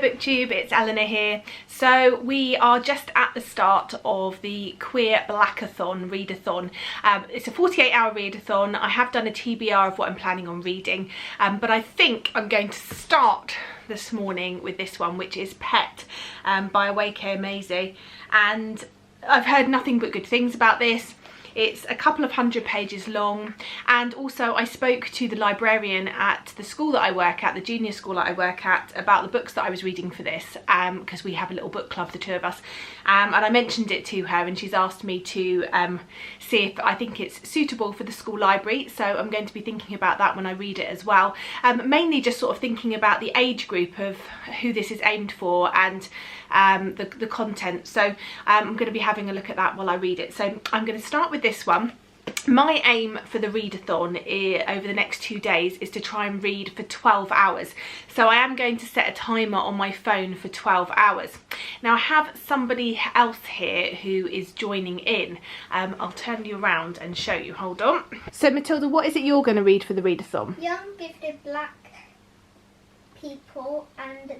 Booktube, it's Eleanor here. So we are just at the start of the Queer Blackathon readathon. It's a 48-hour readathon. I have done a TBR of what I'm planning on reading, but I think I'm going to start this morning with this one, which is Pet by Awake Maisie, and I've heard nothing but good things about this. It's a couple of 100 pages long, and also I spoke to the librarian at the school that I work at, the junior school that I work at, about the books that I was reading for this, because we have a little book club, the two of us, and I mentioned it to her, and she's asked me to see if I think it's suitable for the school library, so I'm going to be thinking about that when I read it as well. Mainly just sort of thinking about the age group of who this is aimed for and the content, so I'm going to be having a look at that while I read it. So I'm going to start with this one. My aim for the readathon over the next 2 days is to try and read for 12 hours. So I am going to set a timer on my phone for 12 hours. Now I have somebody else here who is joining in. I'll turn you around and show you. Hold on. So Matilda, what is it you're going to read for the readathon? Young gifted black people, and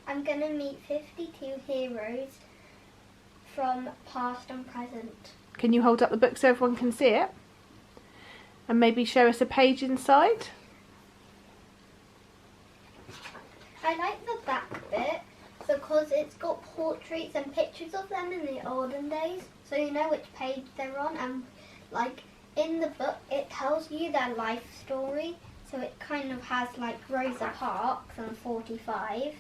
I'm going to meet 52 heroes from past and present. Can you hold up the book so everyone can see it? And maybe show us a page inside? I like the back bit because it's got portraits and pictures of them in the olden days, so you know which page they're on, and like in the book it tells you their life story, so it kind of has like Rosa Parks and 45.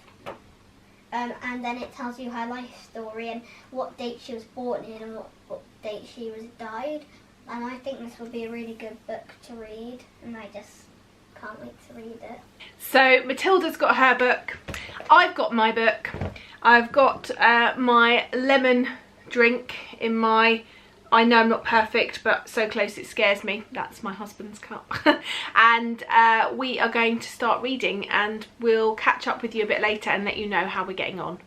And then it tells you her life story and what date she was born in and what date she was died. And I think this will be a really good book to read, and I just can't wait to read it. So Matilda's got her book, I've got my book, I've got my lemon drink in my, I know I'm not perfect, but so close it scares me. That's my husband's cup. And we are going to start reading, and we'll catch up with you a bit later and let you know how we're getting on.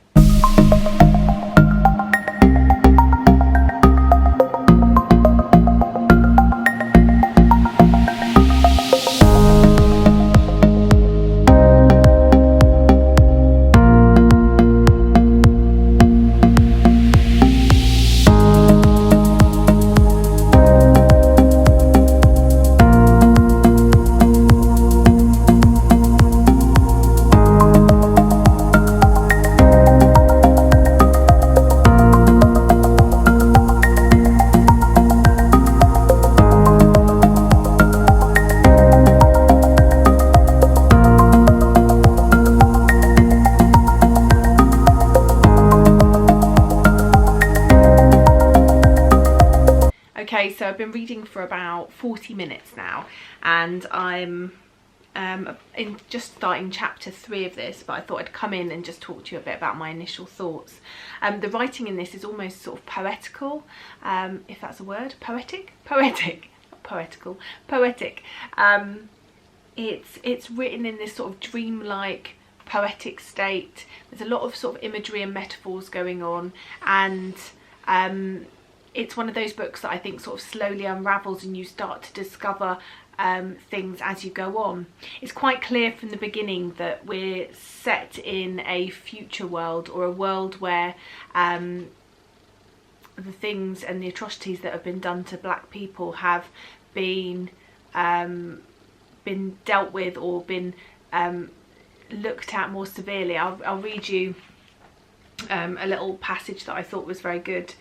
Okay, so I've been reading for about 40 minutes now, and I'm just starting chapter 3 of this, but I thought I'd come in and just talk to you a bit about my initial thoughts. The writing in this is almost sort of poetical, if that's a word. Poetic, not poetical, poetic. It's written in this sort of dreamlike, poetic state. There's a lot of sort of imagery and metaphors going on, and it's one of those books that I think sort of slowly unravels, and you start to discover things as you go on. It's quite clear from the beginning that we're set in a future world, or a world where the things and the atrocities that have been done to black people have been dealt with, or been looked at more severely. I'll read you a little passage that I thought was very good.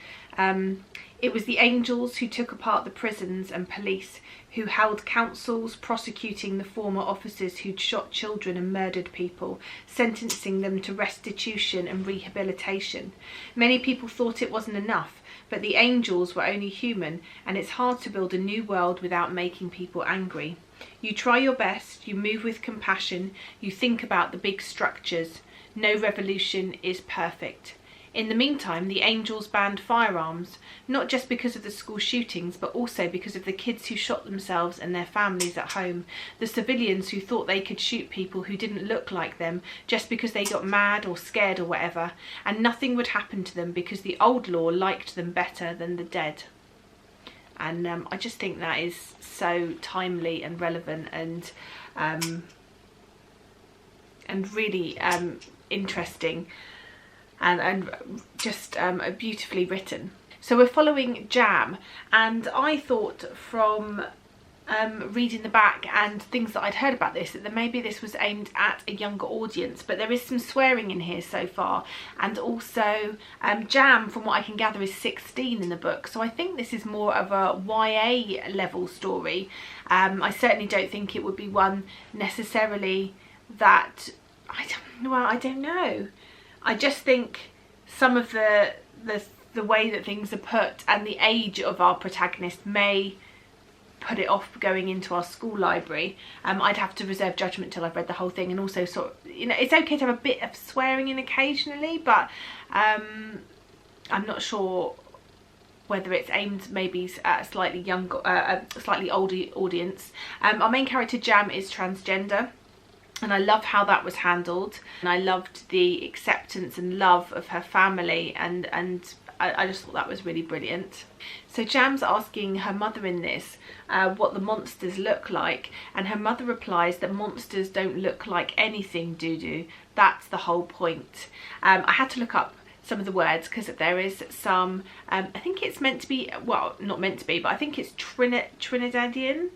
It was the angels who took apart the prisons and police, who held councils prosecuting the former officers who'd shot children and murdered people, sentencing them to restitution and rehabilitation. Many people thought it wasn't enough, but the angels were only human, and it's hard to build a new world without making people angry. You try your best, you move with compassion, you think about the big structures. No revolution is perfect. In the meantime, the angels banned firearms, not just because of the school shootings, but also because of the kids who shot themselves and their families at home, the civilians who thought they could shoot people who didn't look like them just because they got mad or scared or whatever, and nothing would happen to them because the old law liked them better than the dead. And I just think that is so timely and relevant, and really interesting and just beautifully written. So we're following Jam, and I thought from reading the back and things that I'd heard about this that maybe this was aimed at a younger audience, but there is some swearing in here so far, and also Jam, from what I can gather, is 16 in the book, so I think this is more of a YA level story. I certainly don't think it would be one necessarily that I don't know. I just think some of the way that things are put and the age of our protagonist may put it off going into our school library. I'd have to reserve judgment till I've read the whole thing, and also sort of, you know, it's okay to have a bit of swearing in occasionally, but I'm not sure whether it's aimed maybe at a slightly younger, a slightly older audience. Our main character Jam is transgender, and I love how that was handled, and I loved the acceptance and love of her family, and I just thought that was really brilliant. So Jam's asking her mother in this what the monsters look like, and her mother replies that monsters don't look like anything, Dudu. That's the whole point. I had to look up some of the words because there is some, I think it's meant to be, well, not meant to be, but I think it's Trinidadian,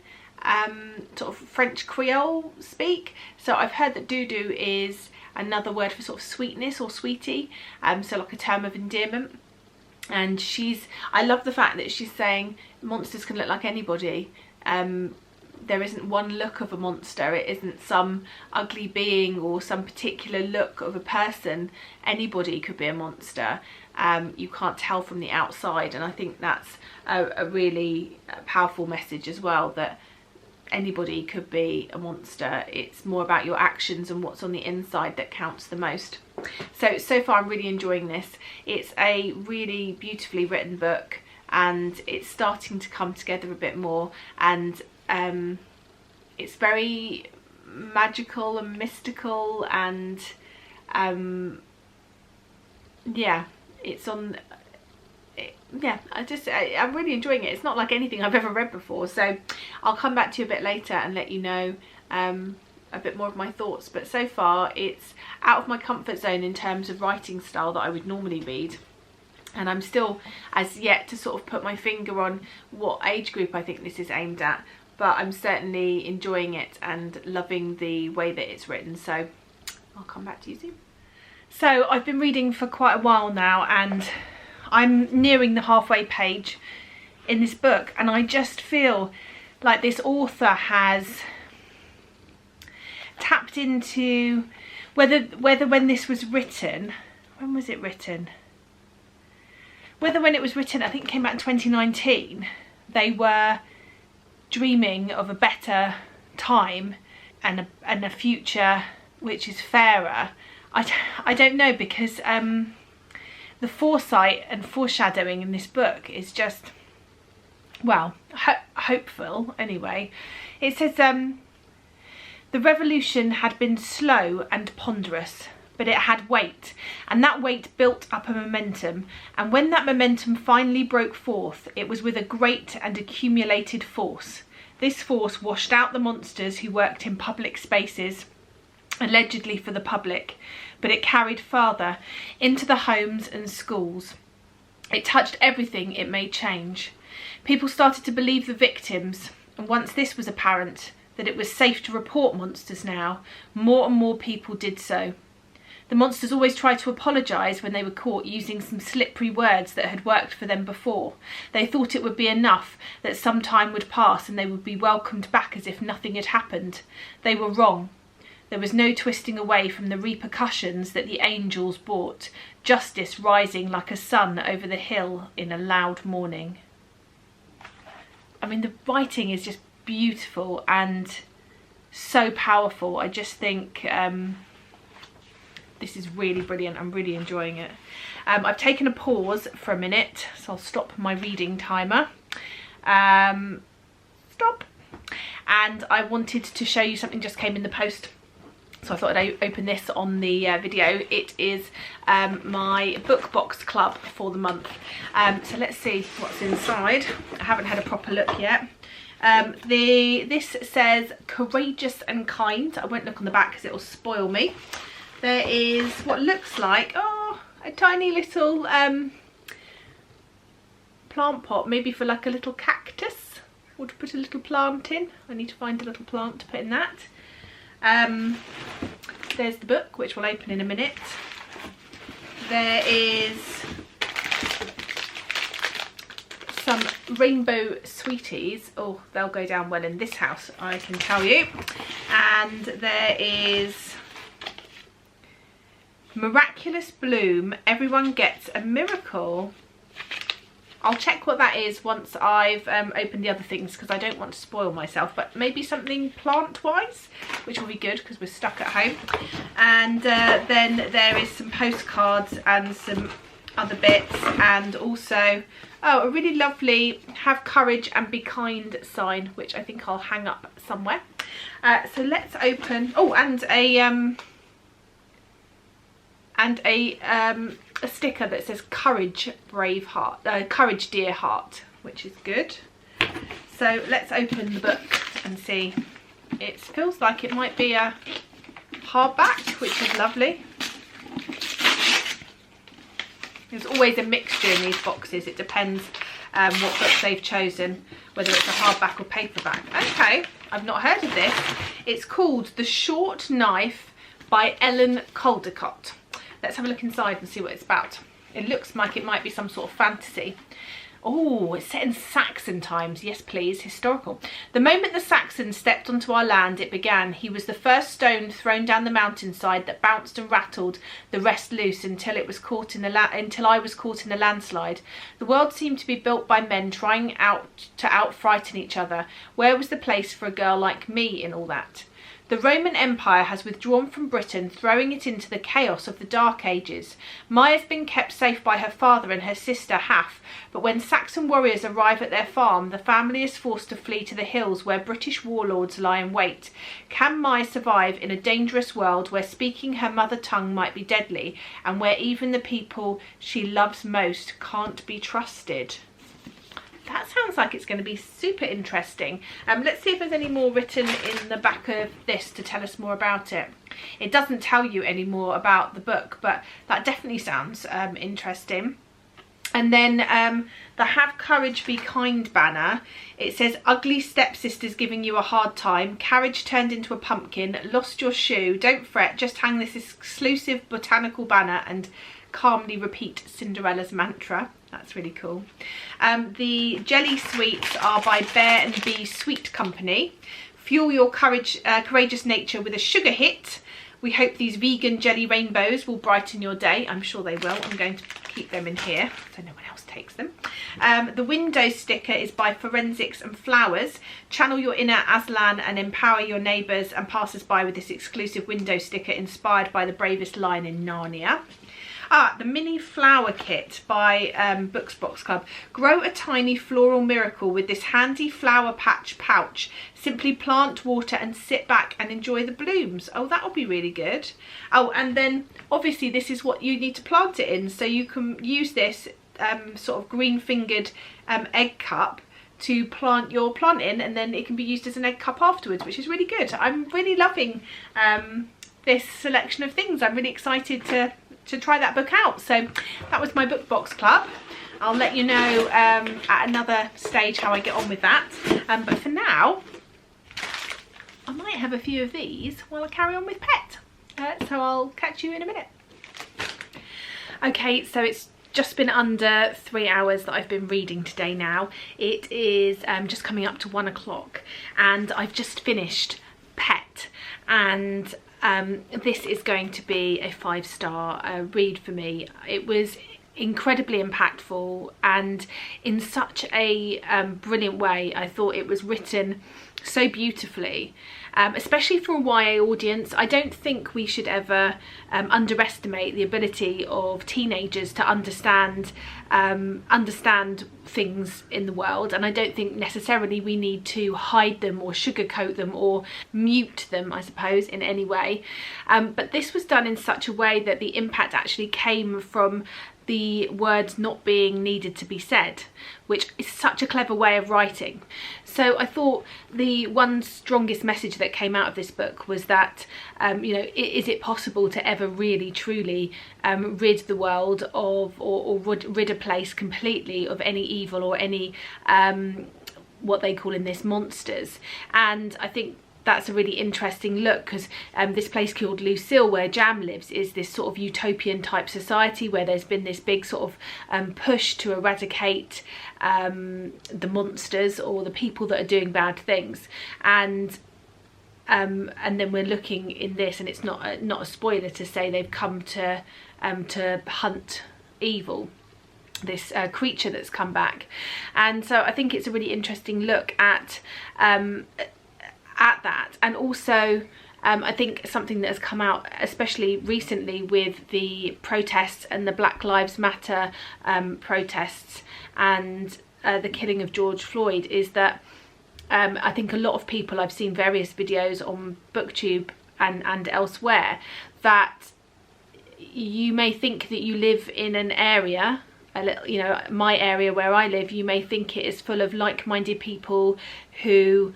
sort of French Creole speak. So I've heard that Dudu is another word for sort of sweetness or sweetie, so like a term of endearment. And I love the fact that she's saying monsters can look like anybody. There isn't one look of a monster. It isn't some ugly being or some particular look of a person. Anybody could be a monster. You can't tell from the outside, and I think that's a really powerful message as well, that anybody could be a monster. It's more about your actions and what's on the inside that counts the most. So far I'm really enjoying this. It's a really beautifully written book, and it's starting to come together a bit more, and it's very magical and mystical, and yeah, it's on. Yeah, I'm really enjoying it. It's not like anything I've ever read before, so I'll come back to you a bit later and let you know a bit more of my thoughts. But so far it's out of my comfort zone in terms of writing style that I would normally read, and I'm still as yet to sort of put my finger on what age group I think this is aimed at, but I'm certainly enjoying it and loving the way that it's written, so I'll come back to you soon. So I've been reading for quite a while now, and I'm nearing the halfway page in this book, and I just feel like this author has tapped into whether when this was written, when was it written? Whether when it was written, I think it came out in 2019, they were dreaming of a better time and a future which is fairer. I don't know, because the foresight and foreshadowing in this book is just, well, hopeful anyway. It says the revolution had been slow and ponderous, but it had weight, and that weight built up a momentum, and when that momentum finally broke forth, it was with a great and accumulated force. This force washed out the monsters who worked in public spaces, allegedly for the public, but it carried farther into the homes and schools. It touched everything it made change. People started to believe the victims, and once this was apparent, that it was safe to report monsters now, more and more people did so. The monsters always tried to apologise when they were caught using some slippery words that had worked for them before. They thought it would be enough, that some time would pass and they would be welcomed back as if nothing had happened. They were wrong. There was no twisting away from the repercussions that the angels brought, justice rising like a sun over the hill in a loud morning. I mean, the writing is just beautiful and so powerful. I just think this is really brilliant. I'm really enjoying it. I've taken a pause for a minute, so I'll stop my reading timer. Stop. And I wanted to show you something just came in the post, so I thought I'd open this on the video. It is my book box club for the month. So let's see what's inside. I haven't had a proper look yet. This says courageous and kind. I won't look on the back because it will spoil me. There is what looks like, oh, a tiny little plant pot, maybe for like a little cactus, or to put a little plant in. I need to find a little plant to put in that. There's the book, which we'll open in a minute. There is some rainbow sweeties. Oh, they'll go down well in this house, I can tell you. And there is Miraculous Bloom, Everyone Gets a Miracle. I'll check what that is once I've opened the other things, because I don't want to spoil myself, but maybe something plant-wise, which will be good because we're stuck at home. And then there is some postcards and some other bits, and also, oh, a really lovely Have Courage and Be Kind sign, which I think I'll hang up somewhere. So let's open, oh, and a sticker that says Courage, Brave Heart, Courage, Dear Heart, which is good. So let's open the book and see. It feels like it might be a hardback, which is lovely. There's always a mixture in these boxes. It depends what book they've chosen, whether it's a hardback or paperback. Okay, I've not heard of this. It's called The Short Knife by Ellen Caldecott. Let's have a look inside and see what it's about. It looks like it might be some sort of fantasy. Oh, it's set in Saxon times. Yes, please. Historical. The moment the Saxons stepped onto our land, it began. He was the first stone thrown down the mountainside that bounced and rattled the rest loose until I was caught in a landslide. The world seemed to be built by men trying to out-frighten each other. Where was the place for a girl like me in all that? The Roman Empire has withdrawn from Britain, throwing it into the chaos of the Dark Ages. Maya's been kept safe by her father and her sister Half, but when Saxon warriors arrive at their farm, the family is forced to flee to the hills where British warlords lie in wait. Can Maya survive in a dangerous world where speaking her mother tongue might be deadly, and where even the people she loves most can't be trusted? That sounds like it's going to be super interesting. Let's see if there's any more written in the back of this to tell us more about it. It doesn't tell you any more about the book, but that definitely sounds interesting. And then the Have Courage, Be Kind banner. It says, ugly stepsister's giving you a hard time. Carriage turned into a pumpkin. Lost your shoe. Don't fret. Just hang this exclusive botanical banner and calmly repeat Cinderella's mantra. That's really cool. The jelly sweets are by Bear and Bee Sweet Company. Fuel your courageous nature with a sugar hit. We hope these vegan jelly rainbows will brighten your day. I'm sure they will. I'm going to keep them in here so no one else takes them. The window sticker is by Forensics and Flowers. Channel your inner Aslan and empower your neighbours and passers-by with this exclusive window sticker inspired by the bravest lion in Narnia. The mini flower kit by Books Box Club. Grow a tiny floral miracle with this handy flower patch pouch. Simply plant, water and sit back and enjoy the blooms. Oh, that'll be really good. Oh, and then obviously this is what you need to plant it in. So you can use this sort of green fingered egg cup to plant your plant in, and then it can be used as an egg cup afterwards, which is really good. I'm really loving this selection of things. I'm really excited to try that book out. So that was my Book Box Club. I'll let you know at another stage how I get on with that. But for now, I might have a few of these while I carry on with Pet. So I'll catch you in a minute. Okay, so it's just been under 3 hours that I've been reading today now. It is just coming up to 1 o'clock and I've just finished Pet, and this is going to be a 5-star read for me. It was incredibly impactful and in such a brilliant way. I thought it was written so beautifully, especially for a YA audience. I don't think we should ever underestimate the ability of teenagers to understand things in the world, and I don't think necessarily we need to hide them or sugarcoat them or mute them, I suppose, in any way. But this was done in such a way that the impact actually came from the words not being needed to be said, which is such a clever way of writing. So I thought the one strongest message that came out of this book was that, you know, is it possible to ever really truly rid the world of, or rid a place completely of any evil or any what they call in this monsters? And I think that's a really interesting look, because this place called Lucille, where Jam lives, is this sort of utopian type society where there's been this big sort of push to eradicate the monsters or the people that are doing bad things. And then we're looking in this, and it's not a spoiler to say they've come to hunt evil, this creature that's come back. And so I think it's a really interesting look at that. And also I think something that has come out especially recently with the protests and the Black Lives Matter protests and the killing of George Floyd is that I think a lot of people, I've seen various videos on BookTube and elsewhere, that you may think that you live in an area, you know, my area where I live, you may think it is full of like-minded people who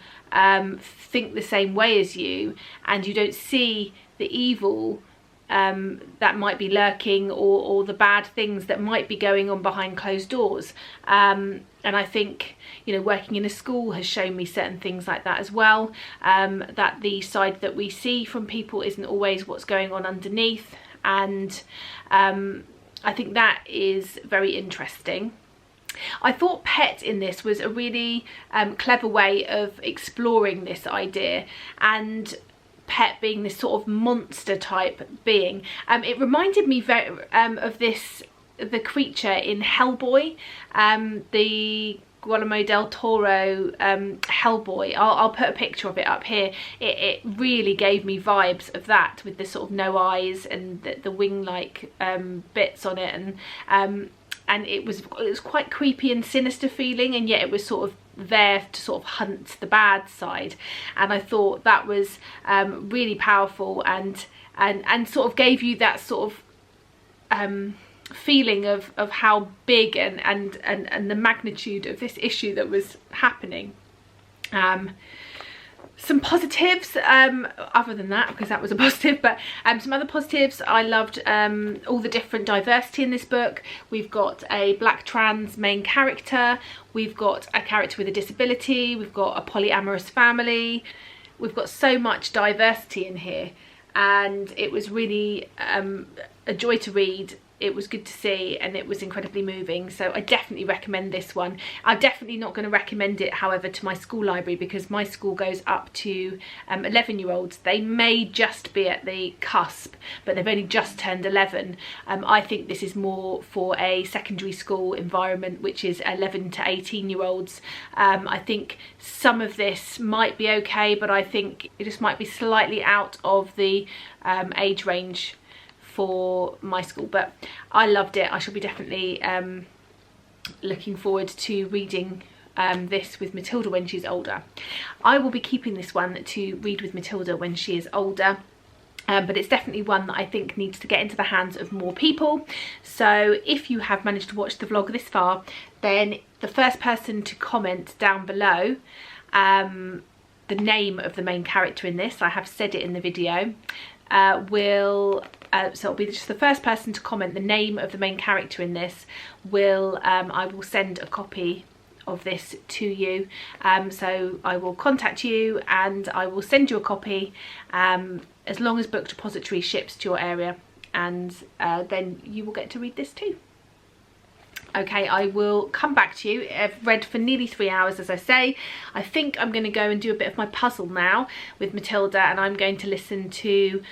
think the same way as you, and you don't see the evil that might be lurking, or the bad things that might be going on behind closed doors. And I think, you know, working in a school has shown me certain things like that as well, that the side that we see from people isn't always what's going on underneath. And I think that is very interesting. I thought Pet in this was a really clever way of exploring this idea, and Pet being this sort of monster type being. It reminded me very of the creature in Hellboy, the Guillermo del Toro Hellboy. I'll put a picture of it up here. It really gave me vibes of that, with the sort of no eyes and the wing-like bits on it, and it was quite creepy and sinister feeling, and yet it was sort of there to sort of hunt the bad side. And I thought that was really powerful, and sort of gave you that sort of feeling of how big and the magnitude of this issue that was happening. Some positives other than that, because that was a positive, but some other positives. I loved all the different diversity in this book. We've got a black trans main character, we've got a character with a disability, we've got a polyamorous family, we've got so much diversity in here, and it was really a joy to read. It was good to see, and it was incredibly moving, so I definitely recommend this one. I'm definitely not going to recommend it, however, to my school library, because my school goes up to 11-year-olds. They may just be at the cusp, but they've only just turned 11. I think this is more for a secondary school environment, which is 11 to 18-year-olds. I think some of this might be okay, but I think it just might be slightly out of the age range for my school. But I loved it. I shall be definitely looking forward to reading this with Matilda when she's older. I will be keeping this one to read with Matilda when she is older. But it's definitely one that I think needs to get into the hands of more people. So if you have managed to watch the vlog this far, then the first person to comment down below the name of the main character in this, I have said it in the video, so it'll be just the first person to comment the name of the main character in this I will send a copy of this to you. So I will contact you and I will send you a copy as long as Book Depository ships to your area, and then you will get to read this too. Okay, I will come back to you. I've read for nearly 3 hours, as I say. I think I'm going to go and do a bit of my puzzle now with Matilda, and I'm going to listen to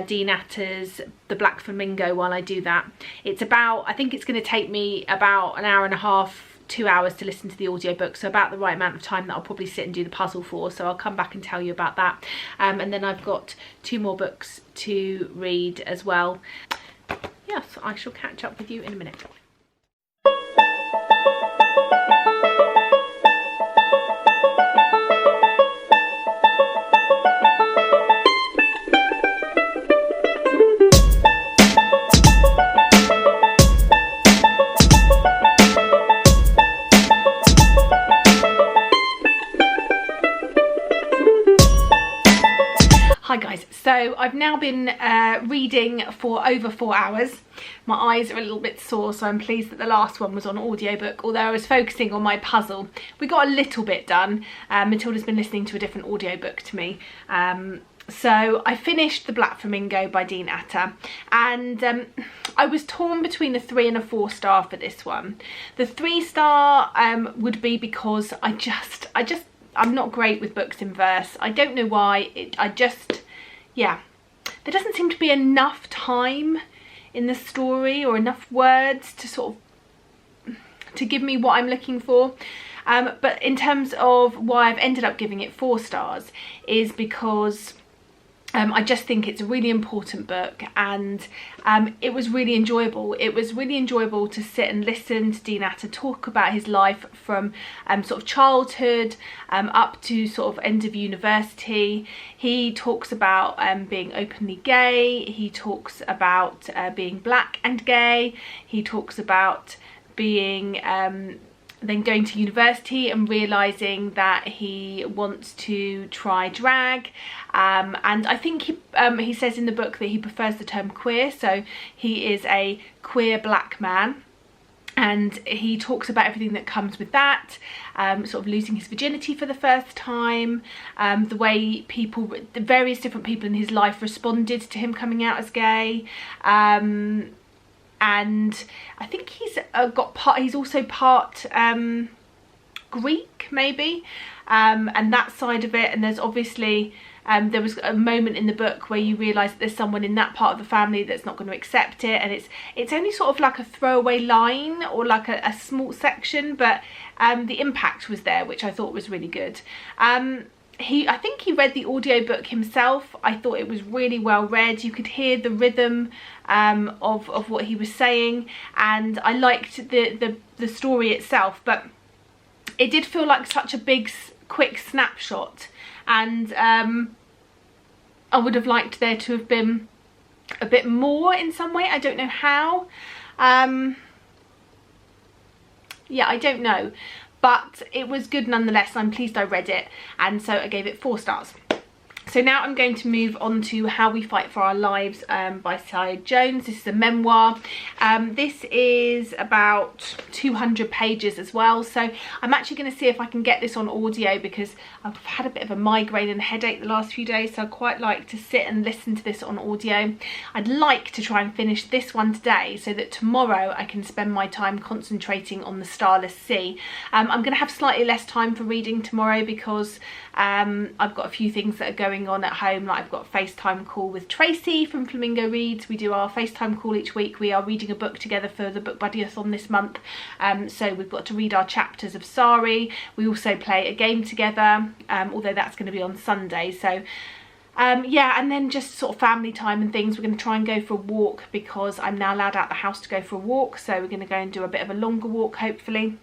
Dean Atter's The Black Flamingo while I do that. It's about, I think it's going to take me about an hour and a half, 2 hours to listen to the audiobook, so about the right amount of time that I'll probably sit and do the puzzle for, so I'll come back and tell you about that. And then I've got 2 more books to read as well. Yes, I shall catch up with you in a minute. Hi guys, so I've now been reading for over 4 hours. My eyes are a little bit sore, so I'm pleased that the last one was on audiobook, although I was focusing on my puzzle. We got a little bit done. Matilda's been listening to a different audiobook to me. So I finished The Black Flamingo by Dean Atta, and I was torn between a 3 and a 4 star for this one. The 3 star would be because I'm not great with books in verse. I don't know why. Yeah, there doesn't seem to be enough time in the story or enough words to sort of to give me what I'm looking for. But in terms of why I've ended up giving it 4 stars is because I just think it's a really important book, and it was really enjoyable. It was really enjoyable to sit and listen to Dean Atta talk about his life from sort of childhood up to sort of end of university. He talks about being openly gay. He talks about being black and gay. He talks about being then going to university and realising that he wants to try drag, and I think he says in the book that he prefers the term queer, so he is a queer black man, and he talks about everything that comes with that, sort of losing his virginity for the first time, the way the various different people in his life responded to him coming out as gay, and I think he's also part Greek maybe, and that side of it. And there's obviously there was a moment in the book where you realise that there's someone in that part of the family that's not going to accept it, and it's only sort of like a throwaway line or like a small section, but the impact was there, which I thought was really good. I think he read the audiobook himself. I thought it was really well read. You could hear the rhythm of what he was saying, and I liked the story itself, but it did feel like such a big quick snapshot, and I would have liked there to have been a bit more in some way. I don't know how. Yeah, I don't know. But it was good nonetheless. I'm pleased I read it, and so I gave it 4 stars. So now I'm going to move on to How We Fight for Our Lives by Syed Jones. This is a memoir. This is about 200 pages as well. So I'm actually going to see if I can get this on audio, because I've had a bit of a migraine and headache the last few days. So I'd quite like to sit and listen to this on audio. I'd like to try and finish this one today so that tomorrow I can spend my time concentrating on The Starless Sea. I'm going to have slightly less time for reading tomorrow because I've got a few things that are going on at home. Like I've got a FaceTime call with Tracy from Flamingo Reads. We do our FaceTime call each week. We are reading a book together for the Book Buddy-a-thon this month, so we've got to read our chapters of Sari. We also play a game together, although that's going to be on Sunday. So yeah, and then just sort of family time and things. We're going to try and go for a walk because I'm now allowed out the house to go for a walk, so we're going to go and do a bit of a longer walk hopefully.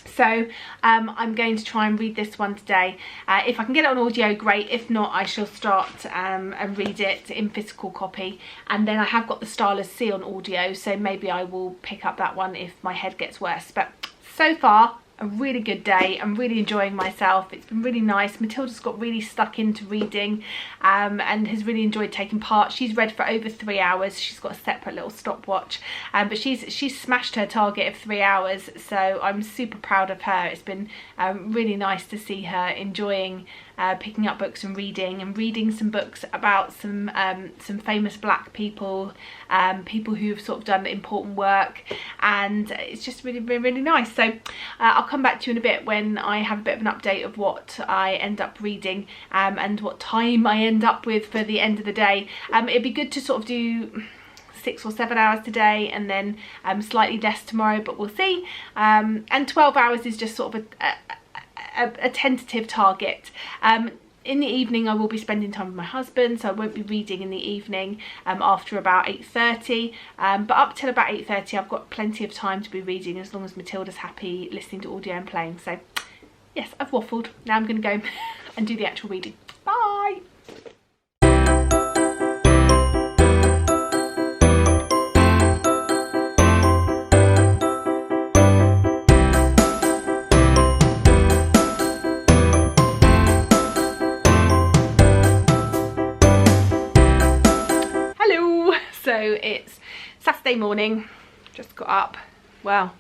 So I'm going to try and read this one today. If I can get it on audio, great. If not, I shall start and read it in physical copy. And then I have got The Starless Sea on audio, so maybe I will pick up that one if my head gets worse. But so far, a really good day. I'm really enjoying myself. It's been really nice. Matilda's got really stuck into reading and has really enjoyed taking part. She's read for over 3 hours. She's got a separate little stopwatch, but she's smashed her target of 3 hours, so I'm super proud of her. It's been really nice to see her enjoying picking up books and reading some books about some famous black people, people who've sort of done important work, and it's just really nice. So I'll come back to you in a bit when I have a bit of an update of what I end up reading and what time I end up with for the end of the day. It'd be good to sort of do 6 or 7 hours today and then slightly less tomorrow, but we'll see. And 12 hours is just sort of a tentative target. In the evening I will be spending time with my husband, so I won't be reading in the evening after about 8:30, but up till about 8:30 I've got plenty of time to be reading, as long as Matilda's happy listening to audio and playing. So yes, I've waffled. Now I'm going to go and do the actual reading. Bye! So it's Saturday morning, just got up. Well,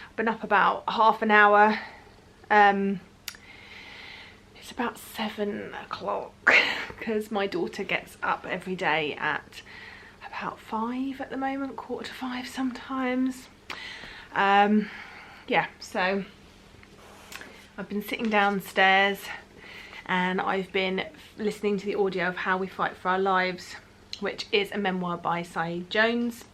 I've been up about half an hour. It's about 7 o'clock because my daughter gets up every day at about 5 at the moment, 4:45 sometimes. Yeah, so I've been sitting downstairs and I've been listening to the audio of How We Fight for Our Lives, which is a memoir by Saeed Jones.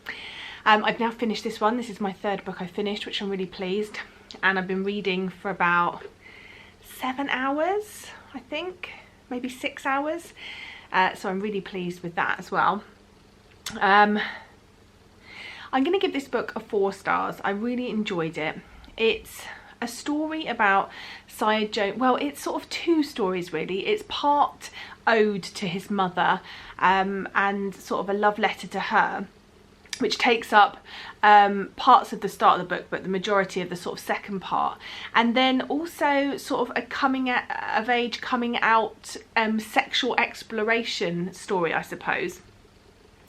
I've now finished this one. This is my 3rd book I finished, which I'm really pleased. And I've been reading for about 7 hours, I think, maybe 6 hours. So I'm really pleased with that as well. I'm going to give this book a 4 stars. I really enjoyed it. It's a story about Saeed Jones. Well, it's sort of 2 stories really. It's part ode to his mother and sort of a love letter to her, which takes up parts of the start of the book, but the majority of the sort of second part. And then also sort of a coming of age, coming out sexual exploration story, I suppose.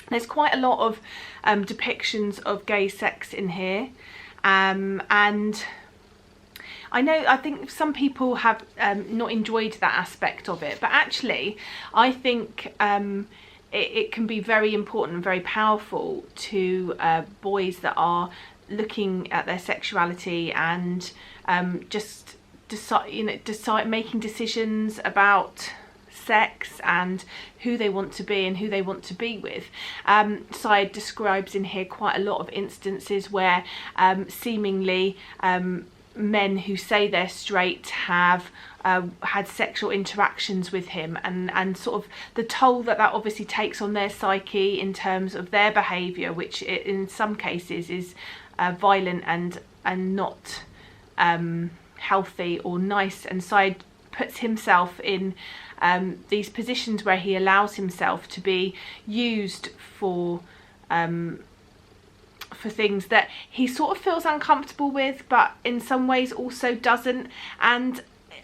There's quite a lot of depictions of gay sex in here. And I think some people have not enjoyed that aspect of it, but actually I think it can be very important and very powerful to boys that are looking at their sexuality and just making decisions about sex and who they want to be and who they want to be with. Saeed describes in here quite a lot of instances where seemingly men who say they're straight have had sexual interactions with him, and sort of the toll that obviously takes on their psyche in terms of their behaviour, which in some cases is violent and not healthy or nice. And Saeed puts himself in these positions where he allows himself to be used for things that he sort of feels uncomfortable with, but in some ways also doesn't. And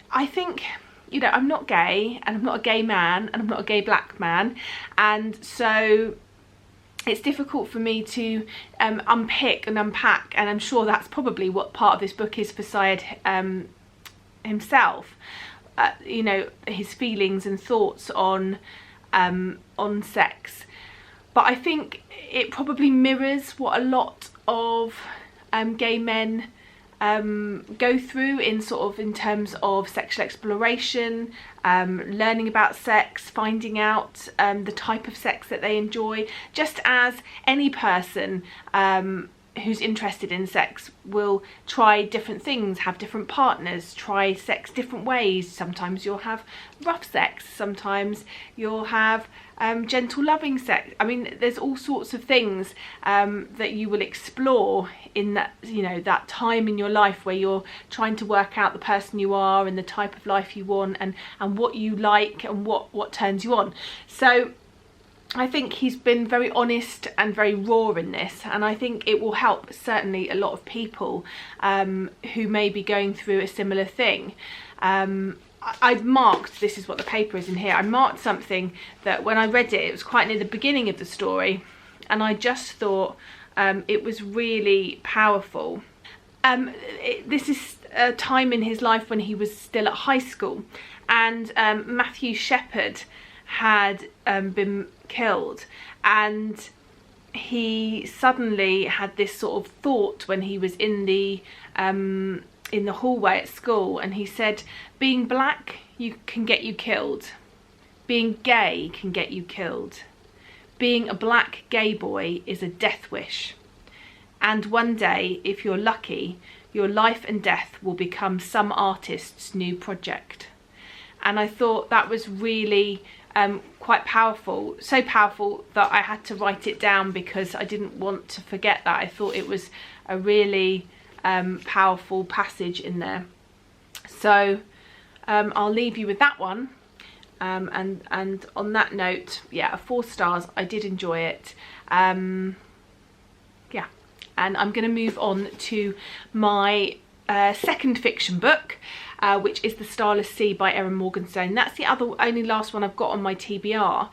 I think, you know, I'm not gay, and I'm not a gay man, and I'm not a gay black man, and so it's difficult for me to unpick and unpack, and I'm sure that's probably what part of this book is for Saeed himself. You know, his feelings and thoughts on sex. But I think it probably mirrors what a lot of gay men go through in terms of sexual exploration, learning about sex, finding out the type of sex that they enjoy. Just as any person who's interested in sex will try different things, have different partners, try sex different ways. Sometimes you'll have rough sex, sometimes you'll have gentle loving sex. I mean, there's all sorts of things that you will explore in that, you know, that time in your life where you're trying to work out the person you are and the type of life you want and what you like and what turns you on. So I think he's been very honest and very raw in this, and I think it will help certainly a lot of people who may be going through a similar thing. I've marked, this is what the paper is in here, I marked something that when I read it, it was quite near the beginning of the story, and I just thought it was really powerful. This is a time in his life when he was still at high school, and Matthew Shepherd had been killed, and he suddenly had this sort of thought when he was in the hallway at school, and he said, being black can get you killed, being gay can get you killed, being a black gay boy is a death wish, and one day, if you're lucky, your life and death will become some artist's new project. And I thought that was really quite powerful, so powerful that I had to write it down because I didn't want to forget that. I thought it was a really powerful passage in there. So I'll leave you with that one. And on that note, yeah, 4 stars. I did enjoy it. Yeah, and I'm going to move on to my second fiction book. which is The Starless Sea by Erin Morgenstern. That's the only last one I've got on my TBR.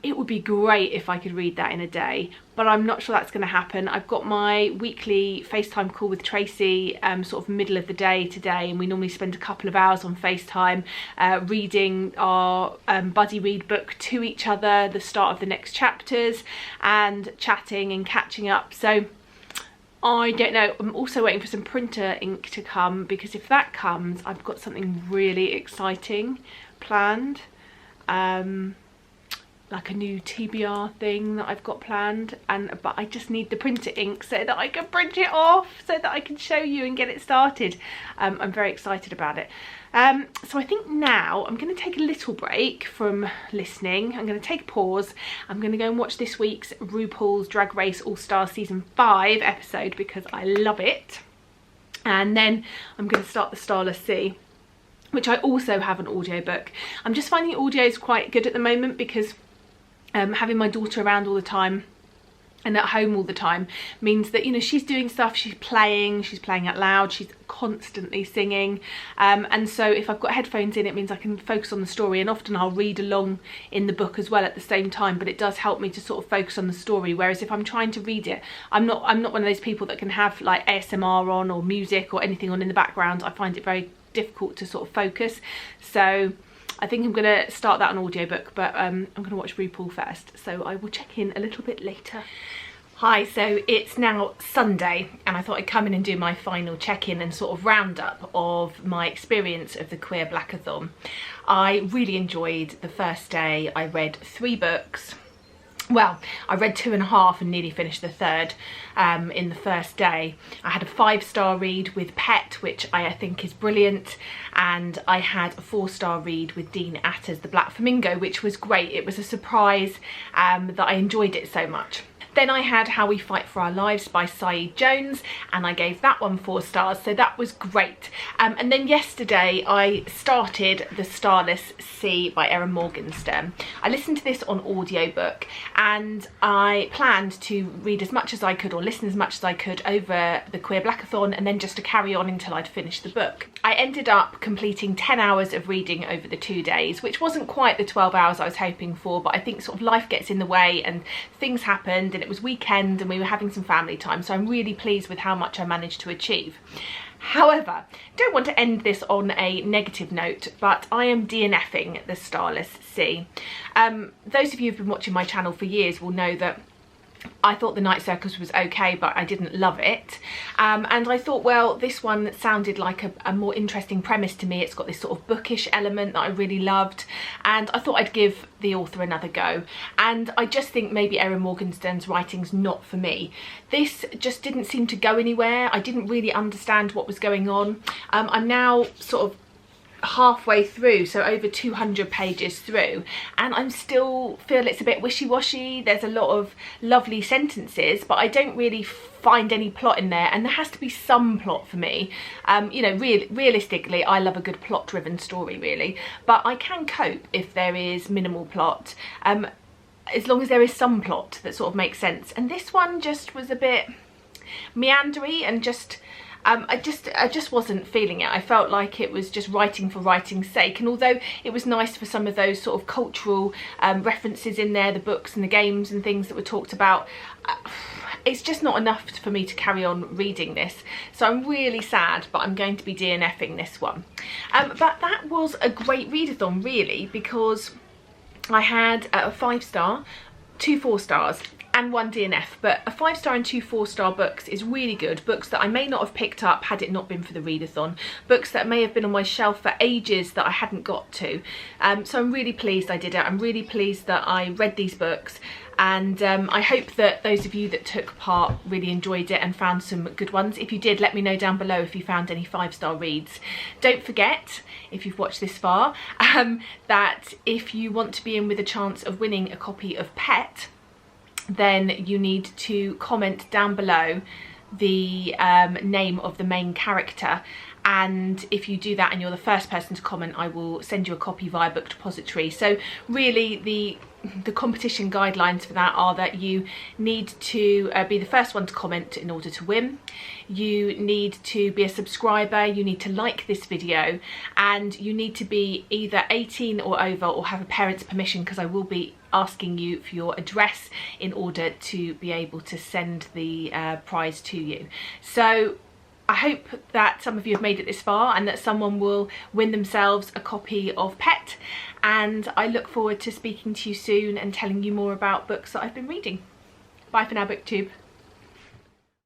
It would be great if I could read that in a day, but I'm not sure that's going to happen. I've got my weekly FaceTime call with Tracy sort of middle of the day today, and we normally spend a couple of hours on FaceTime reading our buddy read book to each other, the start of the next chapters, and chatting and catching up. So I don't know. I'm also waiting for some printer ink to come, because if that comes, I've got something really exciting planned. Like a new TBR thing that I've got planned, but I just need the printer ink so that I can print it off, so that I can show you and get it started. I'm very excited about it. So I think now I'm going to take a little break from listening. I'm going to take a pause. I'm going to go and watch this week's RuPaul's Drag Race All Stars Season 5 episode, because I love it. And then I'm going to start The Starless Sea, which I also have an audiobook. I'm just finding audio is quite good at the moment, because having my daughter around all the time and at home all the time means that, you know, she's doing stuff, she's playing out loud, she's constantly singing, and so if I've got headphones in, it means I can focus on the story, and often I'll read along in the book as well at the same time, but it does help me to sort of focus on the story. Whereas if I'm trying to read it, I'm not one of those people that can have like ASMR on or music or anything on in the background. I find it very difficult to sort of focus. So I think I'm going to start that on audiobook, but I'm going to watch RuPaul first, so I will check in a little bit later. Hi, so it's now Sunday, and I thought I'd come in and do my final check-in and sort of roundup of my experience of the Queer Blackathon. I really enjoyed the first day. I read 3 books. Well, I read 2.5 and nearly finished the third in the first day. I had a 5-star read with Pet, which I think is brilliant, and I had a 4-star read with Dean Atter's The Black Flamingo, which was great. It was a surprise that I enjoyed it so much. Then I had How We Fight for Our Lives by Saeed Jones, and I gave that one 4 stars, so that was great. And then yesterday I started The Starless Sea by Erin Morgenstern. I listened to this on audiobook, and I planned to read as much as I could, or listen as much as I could, over the Queer Blackathon, and then just to carry on until I'd finished the book. I ended up completing 10 hours of reading over the 2 days, which wasn't quite the 12 hours I was hoping for, but I think sort of life gets in the way and things happened, and it was weekend and we were having some family time, so I'm really pleased with how much I managed to achieve. However, don't want to end this on a negative note, but I am DNFing The Starless Sea. Those of you who've been watching my channel for years will know that I thought The Night Circus was okay, but I didn't love it. And I thought, well, this one sounded like a more interesting premise to me. It's got this sort of bookish element that I really loved, and I thought I'd give the author another go. And I just think maybe Erin Morgenstern's writing's not for me. This just didn't seem to go anywhere. I didn't really understand what was going on. I'm now sort of halfway through, so over 200 pages through, and I'm still feel it's a bit wishy-washy. There's a lot of lovely sentences, but I don't really find any plot in there, and there has to be some plot for me. You know, realistically, I love a good plot-driven story, really, but I can cope if there is minimal plot, as long as there is some plot that sort of makes sense. And this one just was a bit meandery, and I just wasn't feeling it. I felt like it was just writing for writing's sake, and although it was nice for some of those sort of cultural references in there, the books and the games and things that were talked about, it's just not enough for me to carry on reading this. So I'm really sad, but I'm going to be DNFing this one. But that was a great readathon, really, because I had a 5-star, 2 4-stars, and 1 DNF, but a 5-star and 2 4-star books is really good. Books that I may not have picked up had it not been for the readathon. Books that may have been on my shelf for ages that I hadn't got to. So I'm really pleased I did it. I'm really pleased that I read these books, and I hope that those of you that took part really enjoyed it and found some good ones. If you did, let me know down below if you found any 5-star reads. Don't forget, if you've watched this far, that if you want to be in with a chance of winning a copy of Pet, then you need to comment down below the name of the main character, and if you do that and you're the first person to comment, I will send you a copy via Book Depository. So really the competition guidelines for that are that you need to be the first one to comment in order to win. You need to be a subscriber, you need to like this video, and you need to be either 18 or over or have a parent's permission, because I will be asking you for your address in order to be able to send the prize to you. So I hope that some of you have made it this far and that someone will win themselves a copy of Pet, and I look forward to speaking to you soon and telling you more about books that I've been reading. Bye for now, BookTube.